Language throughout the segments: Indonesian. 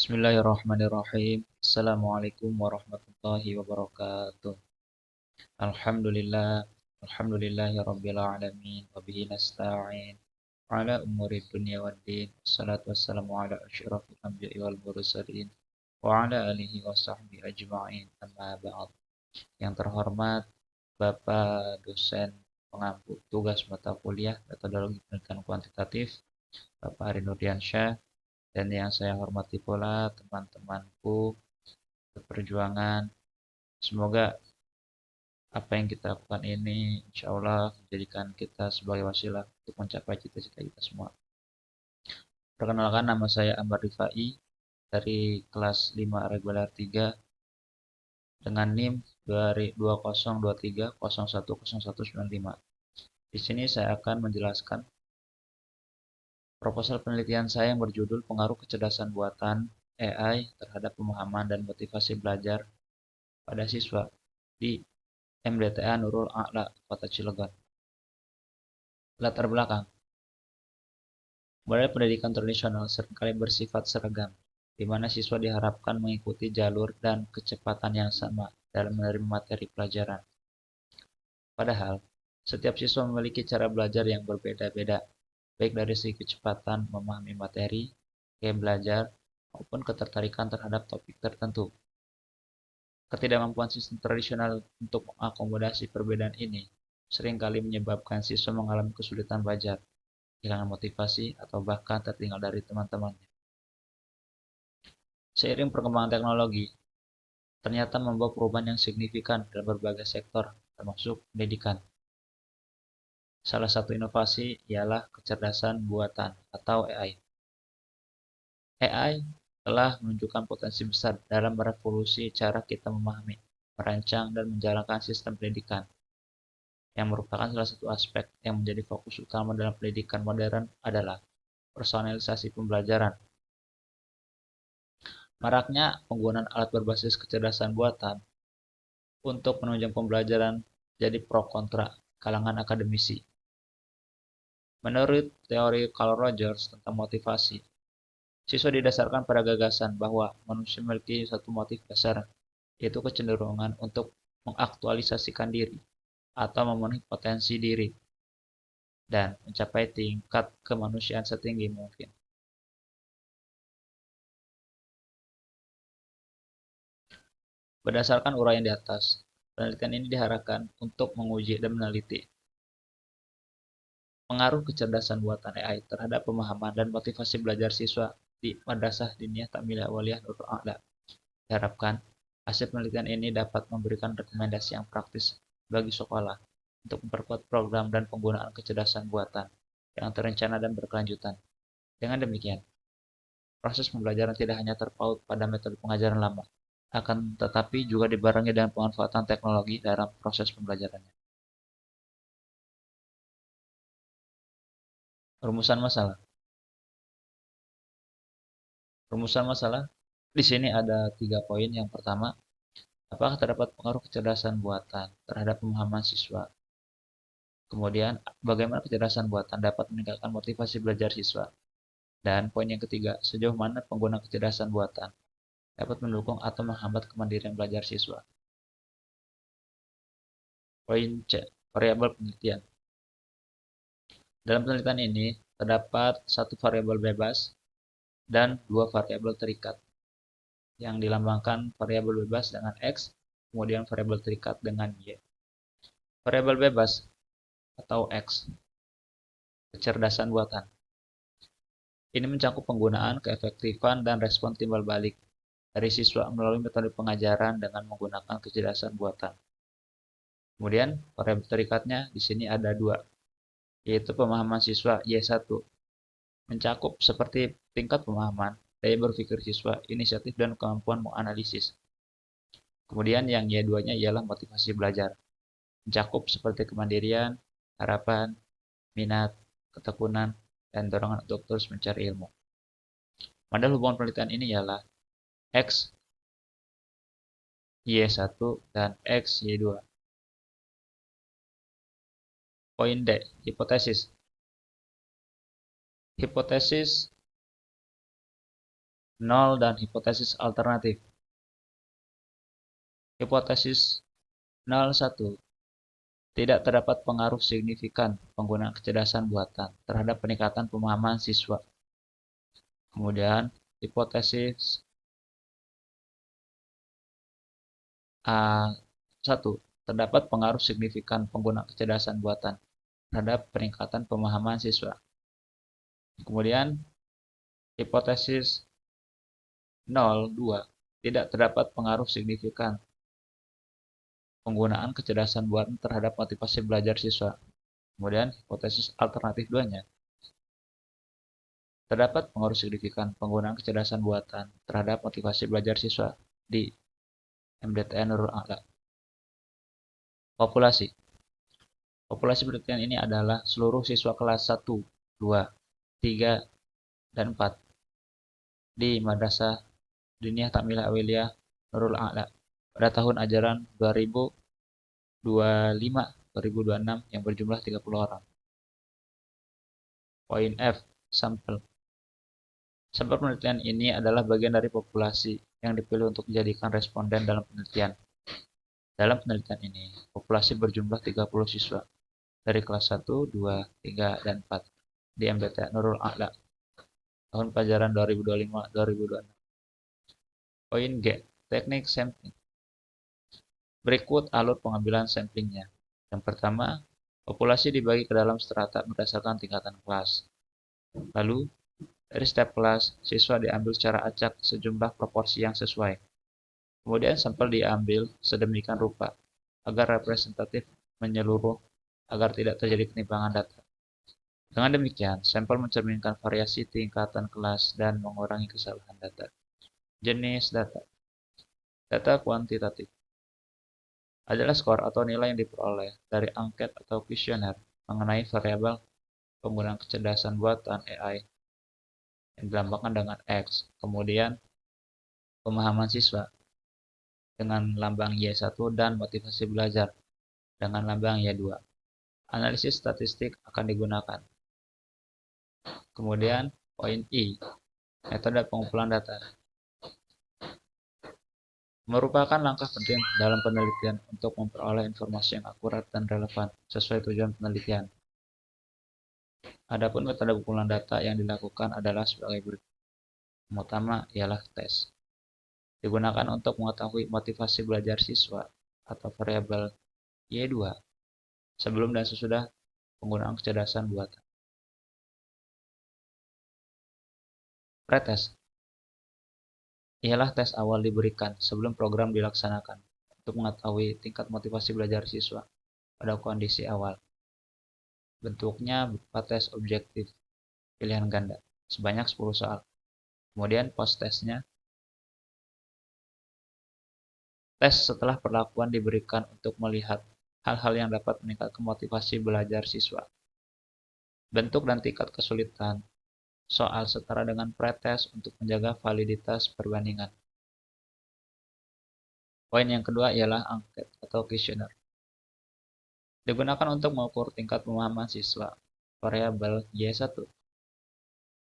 Bismillahirrahmanirrahim. Assalamualaikum warahmatullahi wabarakatuh. Alhamdulillah, alhamdulillahi rabbil alamin, wa bihi nasta'in ala umuri dunya waddin. Wassalatu wassalamu ala asyrafil anbiya'i wal mursalin wa ala alihi wa sahbihi ajma'in. Amma ba'd. Yang terhormat Bapak dosen pengampu tugas mata kuliah metodologi pendidikan kuantitatif, Bapak Ari Nurdiansyah, dan yang saya hormati pula teman-temanku perjuangan. Semoga apa yang kita lakukan ini insya Allah menjadikan kita sebagai wasilah untuk mencapai cita-cita kita semua. Perkenalkan, nama saya Ambar Rifai dari kelas 5 reguler 3 dengan NIM 2023010195. Di sini saya akan menjelaskan proposal penelitian saya yang berjudul Pengaruh Kecerdasan Buatan AI terhadap pemahaman dan motivasi belajar pada siswa di MDTA Nurul A'la, Kota Cilegon. Latar belakang. Model pendidikan tradisional seringkali bersifat seragam, di mana siswa diharapkan mengikuti jalur dan kecepatan yang sama dalam menerima materi pelajaran. Padahal, setiap siswa memiliki cara belajar yang berbeda-beda, baik dari segi kecepatan memahami materi, gaya belajar, maupun ketertarikan terhadap topik tertentu. Ketidakmampuan sistem tradisional untuk mengakomodasi perbedaan ini seringkali menyebabkan siswa mengalami kesulitan belajar, kehilangan motivasi, atau bahkan tertinggal dari teman-temannya. Seiring perkembangan teknologi, ternyata membawa perubahan yang signifikan dalam berbagai sektor, termasuk pendidikan. Salah satu inovasi ialah kecerdasan buatan atau AI. AI telah menunjukkan potensi besar dalam merevolusi cara kita memahami, merancang, dan menjalankan sistem pendidikan, yang merupakan salah satu aspek yang menjadi fokus utama dalam pendidikan modern adalah personalisasi pembelajaran. Maraknya penggunaan alat berbasis kecerdasan buatan untuk menunjang pembelajaran jadi pro kontra kalangan akademisi. Menurut teori Carl Rogers tentang motivasi, siswa didasarkan pada gagasan bahwa manusia memiliki satu motif dasar, yaitu kecenderungan untuk mengaktualisasikan diri atau memenuhi potensi diri dan mencapai tingkat kemanusiaan setinggi mungkin. Berdasarkan uraian di atas, penelitian ini diharapkan untuk menguji dan meneliti pengaruh kecerdasan buatan AI terhadap pemahaman dan motivasi belajar siswa di Madrasah Diniyah Takmiliyah Awaliyah Nurul A'la. Diharapkan, hasil penelitian ini dapat memberikan rekomendasi yang praktis bagi sekolah untuk memperkuat program dan penggunaan kecerdasan buatan yang terencana dan berkelanjutan. Dengan demikian, proses pembelajaran tidak hanya terpaut pada metode pengajaran lama, akan tetapi juga dibarengi dengan pemanfaatan teknologi dalam proses pembelajarannya. Rumusan masalah. Rumusan masalah di sini ada 3 poin. Yang pertama, apakah terdapat pengaruh kecerdasan buatan terhadap pemahaman siswa? Kemudian, bagaimana kecerdasan buatan dapat meningkatkan motivasi belajar siswa? Dan poin yang ketiga, sejauh mana penggunaan kecerdasan buatan dapat mendukung atau menghambat kemandirian belajar siswa? Poin C, variabel penelitian. Dalam penelitian ini, terdapat satu variabel bebas dan dua variabel terikat, yang dilambangkan variabel bebas dengan X, kemudian variabel terikat dengan Y. Variabel bebas atau X, kecerdasan buatan. Ini mencakup penggunaan, keefektifan, dan respon timbal balik dari siswa melalui metode pengajaran dengan menggunakan kecerdasan buatan. Kemudian, variabel terikatnya di sini ada dua, yaitu pemahaman siswa Y1, mencakup seperti tingkat pemahaman, daya berpikir siswa, inisiatif, dan kemampuan menganalisis. Kemudian yang Y2-nya ialah motivasi belajar, mencakup seperti kemandirian, harapan, minat, ketekunan, dan dorongan untuk terus mencari ilmu. Model hubungan penelitian ini ialah X, Y1, dan X, Y2. Poin D, hipotesis. Hipotesis nol, dan hipotesis alternatif. Hipotesis 01. Tidak terdapat pengaruh signifikan penggunaan kecerdasan buatan terhadap peningkatan pemahaman siswa. Kemudian, hipotesis A1. Terdapat pengaruh signifikan penggunaan kecerdasan buatan terhadap peningkatan pemahaman siswa. Kemudian, hipotesis 02. Tidak terdapat pengaruh signifikan penggunaan kecerdasan buatan terhadap motivasi belajar siswa. Kemudian, hipotesis alternatif 2-nya. Terdapat pengaruh signifikan penggunaan kecerdasan buatan terhadap motivasi belajar siswa di MDTN Nurul A'la. Populasi. Populasi penelitian ini adalah seluruh siswa kelas 1, 2, 3, dan 4 di Madrasah Diniyah Takmilah Awaliyah Nurul A'la pada tahun ajaran 2025-2026 yang berjumlah 30 orang. Poin F. Sampel. Sampel penelitian ini adalah bagian dari populasi yang dipilih untuk dijadikan responden dalam penelitian. Dalam penelitian ini, populasi berjumlah 30 siswa dari kelas 1, 2, 3, dan 4 di MDT Nurul A'la tahun pelajaran 2025-2026. Poin G. Teknik sampling. Berikut alur pengambilan samplingnya. Yang pertama, populasi dibagi ke dalam strata berdasarkan tingkatan kelas. Lalu, dari setiap kelas, siswa diambil secara acak sejumlah proporsi yang sesuai. Kemudian sampel diambil sedemikian rupa agar representatif menyeluruh agar tidak terjadi ketimpangan data. Dengan demikian, sampel mencerminkan variasi tingkatan kelas dan mengurangi kesalahan data. Jenis data. Data kuantitatif adalah skor atau nilai yang diperoleh dari angket atau kuesioner mengenai variabel penggunaan kecerdasan buatan AI yang dilambangkan dengan X. Kemudian, pemahaman siswa dengan lambang Y1 dan motivasi belajar dengan lambang Y2. Analisis statistik akan digunakan. Kemudian, poin I, metode pengumpulan data. Merupakan langkah penting dalam penelitian untuk memperoleh informasi yang akurat dan relevan sesuai tujuan penelitian. Adapun metode pengumpulan data yang dilakukan adalah sebagai berikut. Yang pertama ialah tes. Digunakan untuk mengetahui motivasi belajar siswa atau variabel Y2 sebelum dan sesudah penggunaan kecerdasan buatan. Pretest ialah tes awal diberikan sebelum program dilaksanakan untuk mengetahui tingkat motivasi belajar siswa pada kondisi awal. Bentuknya berupa tes objektif pilihan ganda sebanyak 10 soal. Kemudian post-testnya, tes setelah perlakuan diberikan untuk melihat hal-hal yang dapat meningkatkan motivasi belajar siswa. Bentuk dan tingkat kesulitan soal setara dengan pretest untuk menjaga validitas perbandingan. Poin yang kedua ialah angket atau kuesioner. Digunakan untuk mengukur tingkat pemahaman siswa, variabel Y1.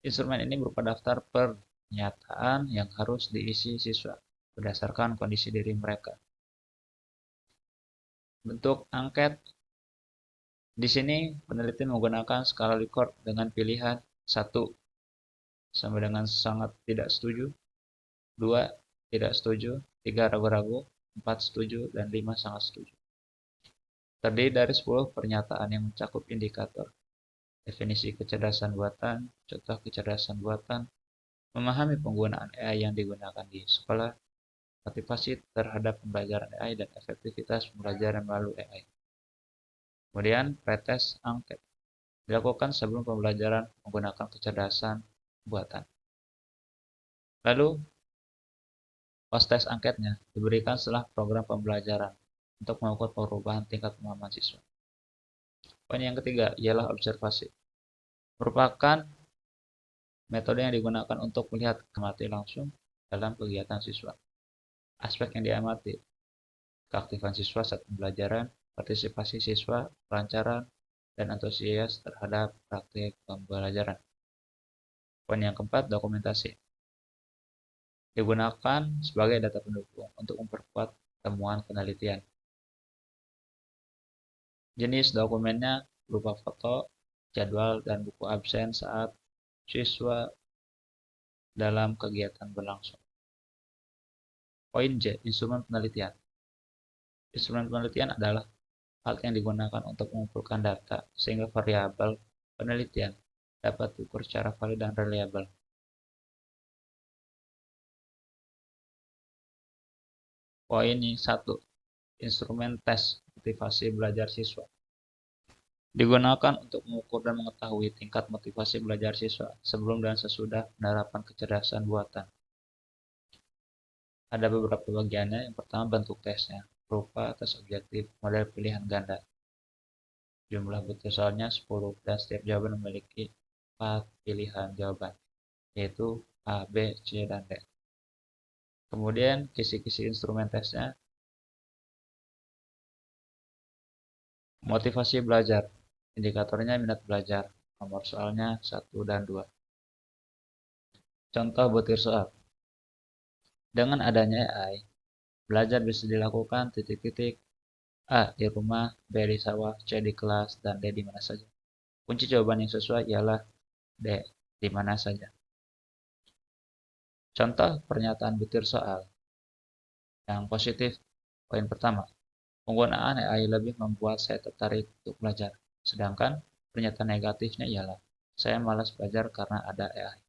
Instrumen ini berupa daftar pernyataan yang harus diisi siswa berdasarkan kondisi diri mereka. Bentuk angket. Di sini peneliti menggunakan skala Likert dengan pilihan 1 sama dengan sangat tidak setuju, 2 tidak setuju, 3 ragu-ragu, 4 setuju, dan 5 sangat setuju. Terdiri dari 10 pernyataan yang mencakup indikator, definisi kecerdasan buatan, contoh kecerdasan buatan, memahami penggunaan AI yang digunakan di sekolah, motivasi terhadap pembelajaran AI, dan efektivitas pembelajaran melalui AI. Kemudian, pretest angket dilakukan sebelum pembelajaran menggunakan kecerdasan buatan. Lalu, post-test angketnya diberikan setelah program pembelajaran untuk mengukur perubahan tingkat pemahaman siswa. Poin yang ketiga ialah observasi. Merupakan metode yang digunakan untuk melihat amati langsung dalam kegiatan siswa. Aspek yang diamati, keaktifan siswa saat pembelajaran, partisipasi siswa, kelancaran, dan antusias terhadap praktik pembelajaran. Poin yang keempat, dokumentasi. digunakan sebagai data pendukung untuk memperkuat temuan penelitian. Jenis dokumennya berupa foto, jadwal, dan buku absen saat siswa dalam kegiatan berlangsung. Poin J, instrumen penelitian. Instrumen penelitian adalah alat yang digunakan untuk mengumpulkan data sehingga variabel penelitian dapat diukur secara valid dan reliabel. Poin 1. Instrumen tes motivasi belajar siswa. Digunakan untuk mengukur dan mengetahui tingkat motivasi belajar siswa sebelum dan sesudah penerapan kecerdasan buatan. Ada beberapa bagiannya. Yang pertama, bentuk tesnya berupa tes objektif model pilihan ganda. Jumlah butir soalnya 10 dan setiap jawaban memiliki 4 pilihan jawaban, yaitu A, B, C, dan D. Kemudian kisi-kisi instrumen tesnya. Motivasi belajar. Indikatornya minat belajar. Nomor soalnya 1 dan 2. Contoh butir soal. Dengan adanya AI, belajar bisa dilakukan titik-titik A di rumah, B di sawah, C di kelas, dan D di mana saja. Kunci jawaban yang sesuai ialah D di mana saja. Contoh pernyataan butir soal. Yang positif, poin pertama, penggunaan AI lebih membuat saya tertarik untuk belajar. Sedangkan pernyataan negatifnya ialah saya malas belajar karena ada AI.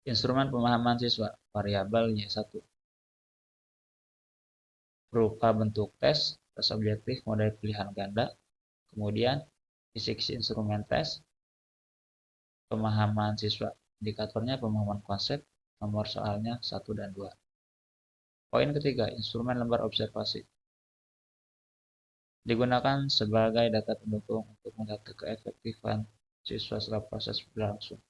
Instrumen pemahaman siswa, variabel Y1. Berupa bentuk tes objektif model pilihan ganda, kemudian kisi-kisi instrumen tes, pemahaman siswa, indikatornya pemahaman konsep, nomor soalnya 1 dan 2. Poin ketiga, instrumen lembar observasi. Digunakan sebagai data pendukung untuk melihat keefektifan siswa setelah proses berlangsung.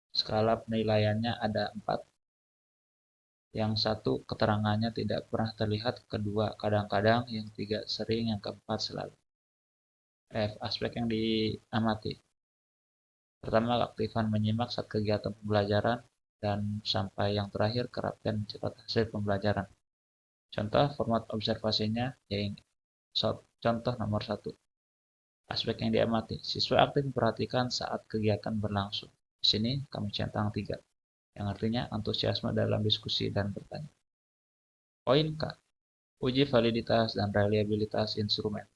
Skala penilaiannya ada 4. Yang satu, keterangannya tidak pernah terlihat. Kedua, kadang-kadang. Yang tiga, sering. Yang keempat, selalu. F. Aspek yang diamati. Pertama, keaktifan menyimak saat kegiatan pembelajaran. Dan sampai yang terakhir, kerap dan mencatat hasil pembelajaran. Contoh format observasinya, contoh nomor 1. Aspek yang diamati. Siswa aktif memperhatikan saat kegiatan berlangsung. Di sini kami centang 3. Yang artinya antusiasme dalam diskusi dan bertanya. Poin K. Uji validitas dan reliabilitas instrumen.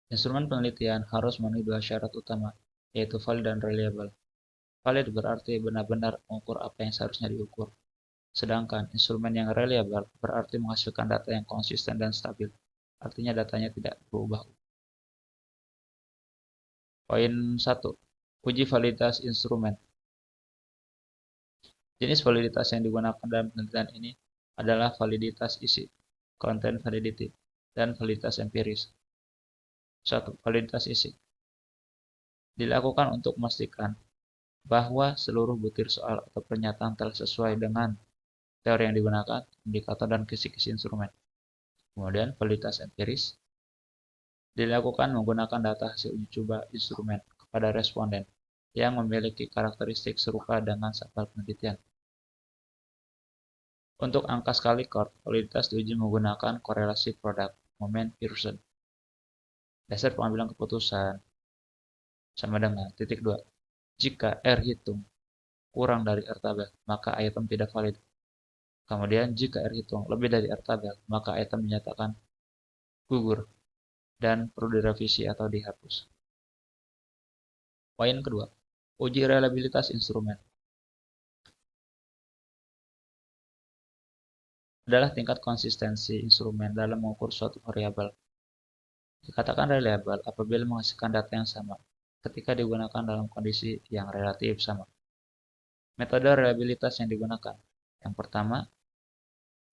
Instrumen penelitian harus memenuhi 2 syarat utama, yaitu valid dan reliable. Valid berarti benar-benar mengukur apa yang seharusnya diukur. Sedangkan instrumen yang reliable berarti menghasilkan data yang konsisten dan stabil. Artinya datanya tidak berubah. Poin 1. Uji validitas instrumen. Jenis validitas yang digunakan dalam penelitian ini adalah validitas isi, content validity, dan validitas empiris. 1. Validitas isi. Dilakukan untuk memastikan bahwa seluruh butir soal atau pernyataan telah sesuai dengan teori yang digunakan, indikator, dan kisi-kisi instrumen. Kemudian, validitas empiris. Dilakukan menggunakan data hasil uji coba instrumen kepada responden yang memiliki karakteristik serupa dengan sampel penelitian. Untuk angka skala Korf, validitas diuji menggunakan korelasi produk, momen Pearson. Dasar pengambilan keputusan sama dengan titik 2. Jika R hitung kurang dari R tabel, maka item tidak valid. Kemudian jika R hitung lebih dari R tabel, maka item dinyatakan gugur dan perlu direvisi atau dihapus. Poin kedua, uji reliabilitas instrumen. Adalah tingkat konsistensi instrumen dalam mengukur suatu variabel. Dikatakan reliable apabila menghasilkan data yang sama ketika digunakan dalam kondisi yang relatif sama. Metode reliabilitas yang digunakan. Yang pertama,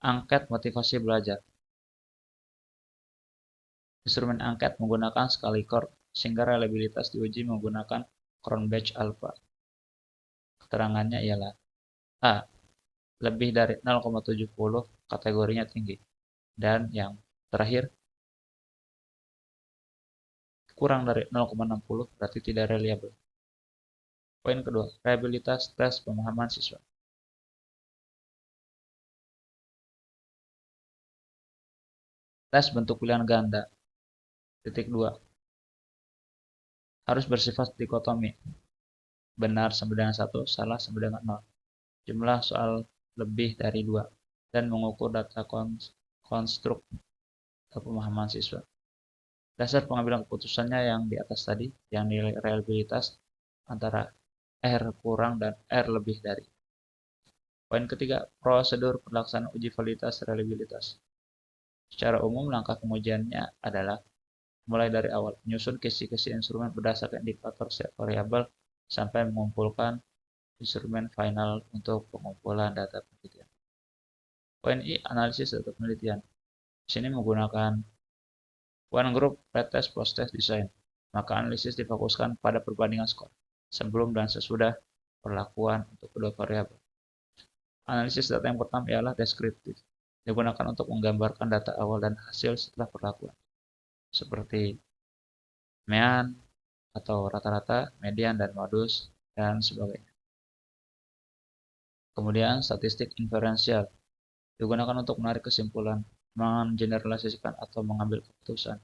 angket motivasi belajar. Instrumen angket menggunakan skala Korf sehingga reliabilitas diuji menggunakan Cronbach alpha. Keterangannya ialah A. Lebih dari 0,70 kategorinya tinggi. Dan yang terakhir, kurang dari 0,60 berarti tidak reliable. Poin kedua, reliabilitas tes pemahaman siswa. Tes bentuk pilihan ganda. Titik 2. Harus bersifat dikotomi. Benar sama dengan 1, salah sama dengan 0. Jumlah soal lebih dari 2. Dan mengukur data konstruk atau pemahaman siswa. Dasar pengambilan keputusannya yang di atas tadi, yang nilai reliabilitas antara R kurang dan R lebih dari. Poin ketiga, prosedur pelaksanaan uji validitas reliabilitas. Secara umum, langkah pengujiannya adalah mulai dari awal, menyusun kisi-kisi instrumen berdasarkan indikator setiap variabel sampai mengumpulkan instrumen final untuk pengumpulan data penelitian. Poin I, analisis data penelitian. Di sini menggunakan one group pretest post-test design. Maka analisis difokuskan pada perbandingan skor sebelum dan sesudah perlakuan untuk kedua variabel. Analisis data yang pertama ialah deskriptif, digunakan untuk menggambarkan data awal dan hasil setelah perlakuan, seperti mean atau rata-rata, median dan modus, dan sebagainya. Kemudian statistik inferensial, digunakan untuk menarik kesimpulan, mengeneralisasikan atau mengambil keputusan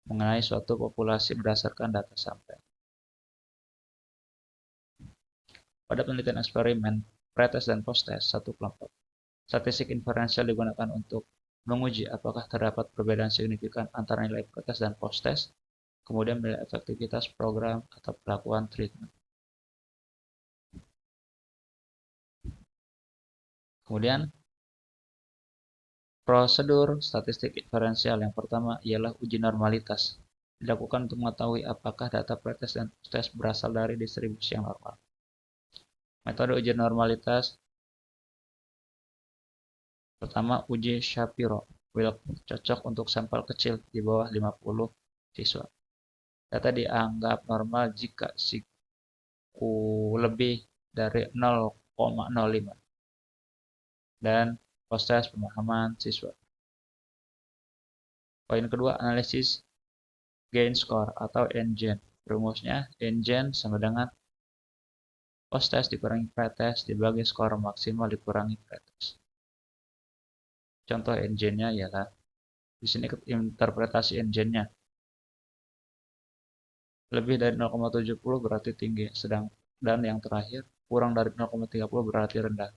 mengenai suatu populasi berdasarkan data sampel. Pada penelitian eksperimen, pretest dan post-test satu kelompok, statistik inferensial digunakan untuk menguji apakah terdapat perbedaan signifikan antara nilai pretest dan post-test, kemudian menilai efektivitas program atau perlakuan treatment. Kemudian, prosedur statistik inferensial yang pertama ialah uji normalitas. Dilakukan untuk mengetahui apakah data pretest dan post-test berasal dari distribusi yang normal. Metode uji normalitas pertama, uji Shapiro-Wilk cocok untuk sampel kecil di bawah 50 siswa. Data dianggap normal jika siku lebih dari 0,05 dan proses pemahaman siswa. Poin kedua, analisis gain score atau NGAN. Rumusnya NGAN sama dengan post-test dikurangi pretest dibagi skor maksimal dikurangi pretest. Contoh NGAN-nya ialah di sini interpretasi NGAN-nya lebih dari 0,70 berarti tinggi, dan yang terakhir kurang dari 0,30 berarti rendah.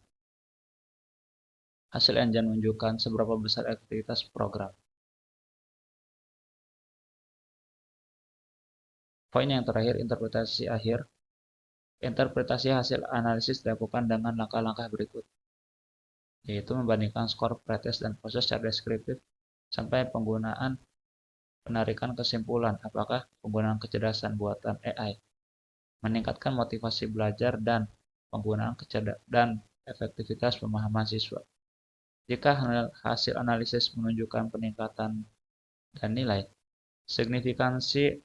Hasil NGAN menunjukkan seberapa besar efektivitas program. Poin yang terakhir, interpretasi akhir. Interpretasi hasil analisis dilakukan dengan langkah-langkah berikut, yaitu membandingkan skor pretest dan proses secara deskriptif sampai penggunaan penarikan kesimpulan apakah penggunaan kecerdasan buatan AI meningkatkan motivasi belajar dan penggunaan dan efektivitas pemahaman siswa. Jika hasil analisis menunjukkan peningkatan dan nilai, signifikansi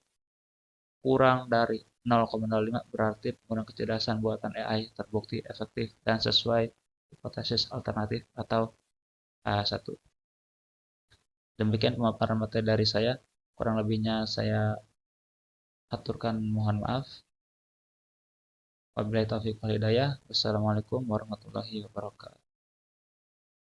kurang dari 0,05 berarti penggunaan kecerdasan buatan AI terbukti efektif dan sesuai hipotesis alternatif atau A1. Demikian pemaparan materi dari saya. Kurang lebihnya saya aturkan mohon maaf. Wabillahi taufiq wal hidayah. Wassalamualaikum warahmatullahi wabarakatuh.